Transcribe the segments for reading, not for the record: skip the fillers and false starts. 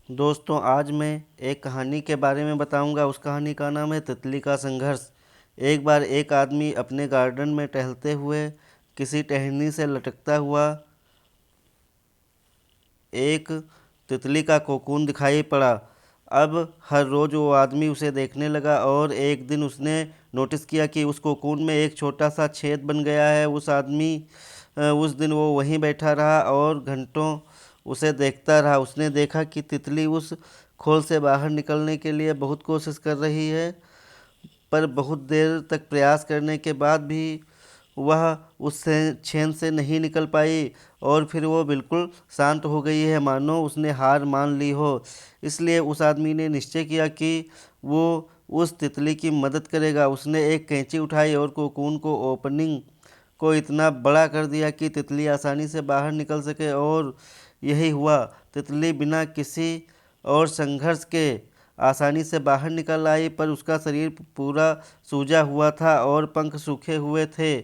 दोस्तों, आज मैं एक कहानी के बारे में बताऊंगा। उस कहानी का नाम है तितली का संघर्ष। एक बार एक आदमी अपने गार्डन में टहलते हुए किसी टहनी से लटकता हुआ एक तितली का कोकून दिखाई पड़ा। अब हर रोज़ वो आदमी उसे देखने लगा और एक दिन उसने नोटिस किया कि उस कोकून में एक छोटा सा छेद बन गया है। उस दिन वो वहीं बैठा रहा और घंटों उसे देखता रहा। उसने देखा कि तितली उस खोल से बाहर निकलने के लिए बहुत कोशिश कर रही है, पर बहुत देर तक प्रयास करने के बाद भी वह उस छेद से नहीं निकल पाई और फिर वो बिल्कुल शांत हो गई है, मानो उसने हार मान ली हो। इसलिए उस आदमी ने निश्चय किया कि वो उस तितली की मदद करेगा। उसने एक कैंची उठाई और कोकून को ओपनिंग को इतना बड़ा कर दिया कि तितली आसानी से बाहर निकल सके, और यही हुआ। तितली बिना किसी और संघर्ष के आसानी से बाहर निकल आई, पर उसका शरीर पूरा सूजा हुआ था और पंख सूखे हुए थे।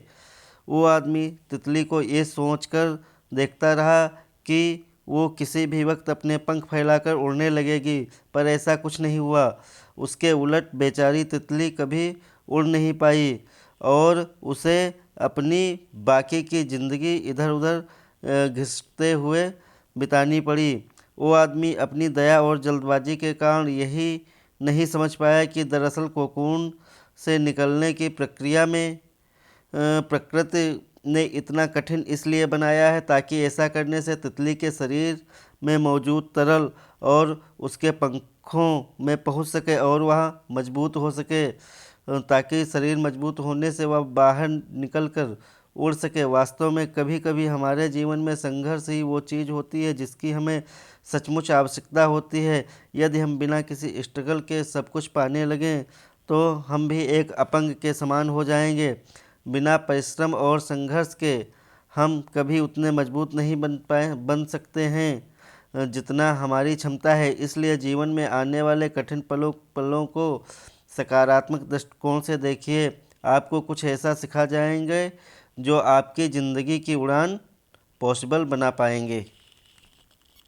वो आदमी तितली को ये सोचकर देखता रहा कि वो किसी भी वक्त अपने पंख फैलाकर उड़ने लगेगी, पर ऐसा कुछ नहीं हुआ। उसके उलट बेचारी तितली कभी उड़ नहीं पाई और उसे अपनी बाकी की ज़िंदगी इधर उधर घिसते हुए बितानी पड़ी। वो आदमी अपनी दया और जल्दबाजी के कारण यही नहीं समझ पाया कि दरअसल कोकून से निकलने की प्रक्रिया में प्रकृति ने इतना कठिन इसलिए बनाया है ताकि ऐसा करने से तितली के शरीर में मौजूद तरल और उसके पंखों में पहुंच सके और वह मजबूत हो सके, ताकि शरीर मजबूत होने से वह बाहर निकलकर उड़ सके। वास्तव में कभी कभी हमारे जीवन में संघर्ष ही वो चीज़ होती है जिसकी हमें सचमुच आवश्यकता होती है। यदि हम बिना किसी स्ट्रगल के सब कुछ पाने लगें तो हम भी एक अपंग के समान हो जाएंगे। बिना परिश्रम और संघर्ष के हम कभी उतने मजबूत नहीं बन सकते हैं जितना हमारी क्षमता है। इसलिए जीवन में आने वाले कठिन पलों पलों को सकारात्मक दृष्टिकोण से देखिए। आपको कुछ ऐसा सिखा जाएंगे जो आपकी ज़िंदगी की उड़ान पॉसिबल बना पाएंगे।